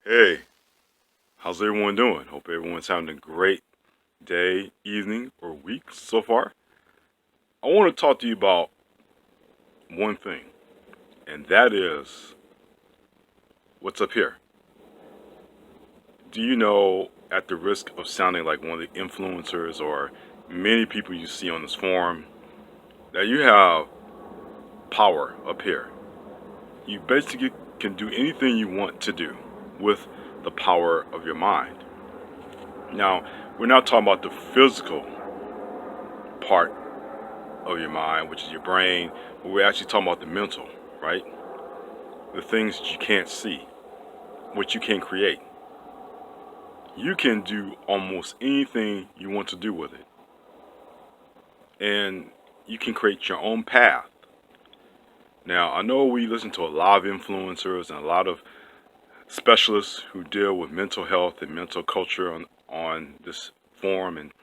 Hey, how's everyone doing? Hope everyone's having a great day, evening, or week so far. I want to talk to you about one thing, and that is what's up here. Do you know, at the risk of sounding like one of the influencers or many people you see on this forum, that you have power up here? You basically can do anything you want to do with the power of your mind. Now, we're not talking about the physical part of your mind, which is your brain, but we're actually talking about the mental, right? The things that you can't see, what you can create. You can do almost anything you want to do with it. And you can create your own path. Now, I know we listen to a lot of influencers and a lot of specialists who deal with mental health and mental culture on this forum, and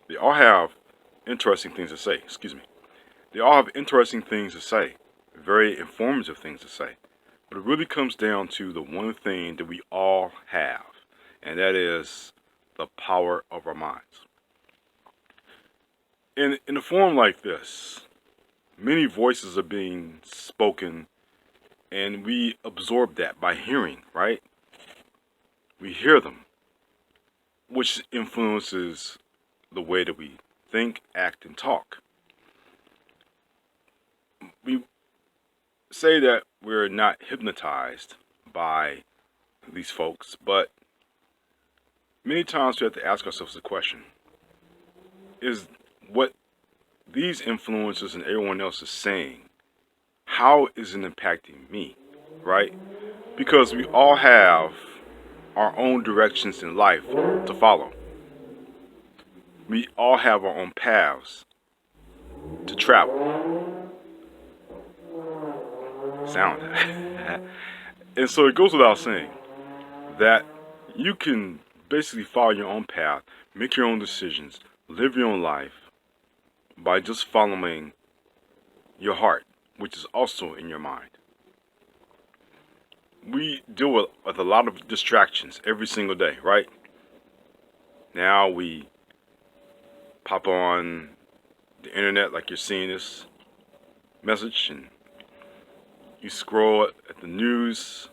they all have interesting things to say. Excuse me. They all have interesting things to say, very informative things to say. But it really comes down to the one thing that we all have, and that is the power of our minds. In a forum like this, many voices are being spoken, and we absorb that by hearing, right? We hear them, which influences the way that we think, act, and talk. We say that we're not hypnotized by these folks, but many times we have to ask ourselves the question: is what these influencers and everyone else is saying, how is it impacting me, right? Because we all have our own directions in life to follow. We all have our own paths to travel. Sound. And so it goes without saying that you can basically follow your own path, make your own decisions, live your own life by just following your heart, which is also in your mind. We deal with a lot of distractions every single day, right? Now we pop on the internet like you're seeing this message, and you scroll at the news,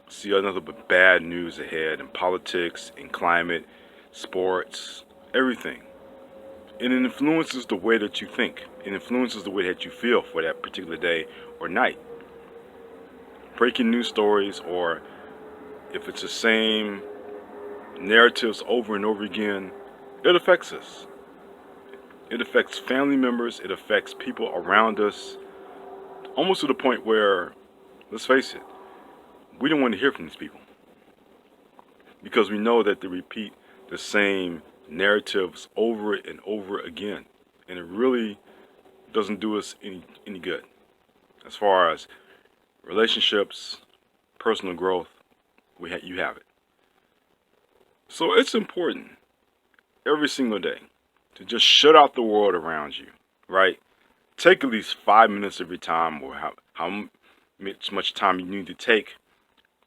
see another but bad news ahead in politics, in climate, sports, everything. And it influences the way that you think. It influences the way that you feel for that particular day or night. Breaking news stories, or if it's the same narratives over and over again, it affects us. It affects family members, it affects people around us, almost to the point where, let's face it, we don't want to hear from these people because we know that they repeat the same narratives over and over again, and it really doesn't do us any good as far as relationships, personal growth. You have it. So it's important every single day to just shut out the world around you, right? Take at least 5 minutes every time, or how much time you need to take,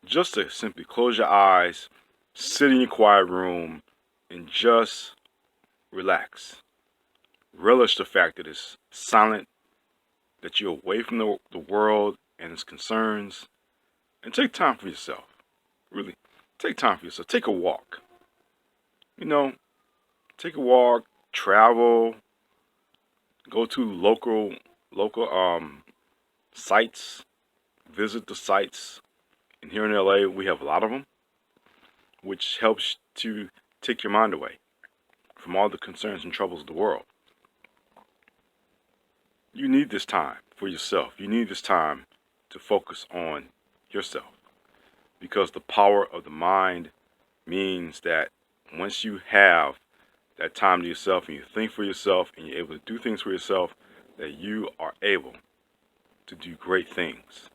just to simply close your eyes, sit in your quiet room, and just relax. Relish the fact that it's silent, that you're away from the world and its concerns, and take time for yourself. Really, take time for yourself. Take a walk. You know, take a walk, travel, go to local sites, visit the sites. And here in LA, we have a lot of them, which helps to take your mind away from all the concerns and troubles of the world. You need this time for yourself. You need this time to focus on yourself, because the power of the mind means that once you have that time to yourself and you think for yourself and you're able to do things for yourself, that you are able to do great things.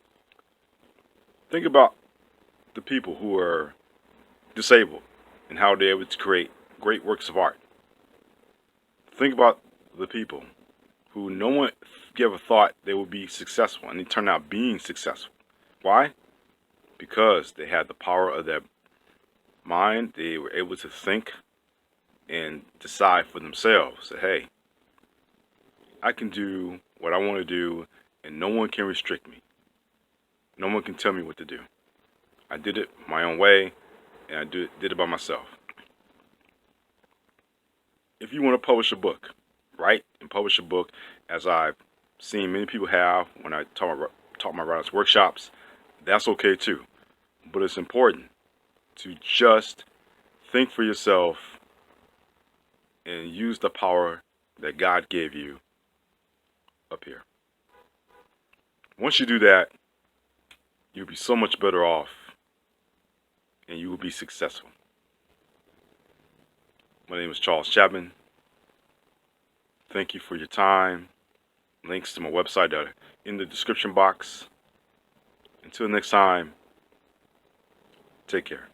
Think about the people who are disabled and how they're able to create great works of art. Think about the people who no one ever thought they would be successful, and they turn out being successful. Why? Because they had the power of their mind, they were able to think and decide for themselves that, hey, I can do what I want to do and no one can restrict me. No one can tell me what to do. I did it my own way and I did it by myself. If you want to publish a book, write and publish a book, as I've seen many people have when I taught my writers workshops, that's okay too. But it's important to just think for yourself and use the power that God gave you up here. Once you do that, you'll be so much better off and you will be successful. My name is Charles Chapman. Thank you for your time. Links to my website are in the description box. Until next time, take care.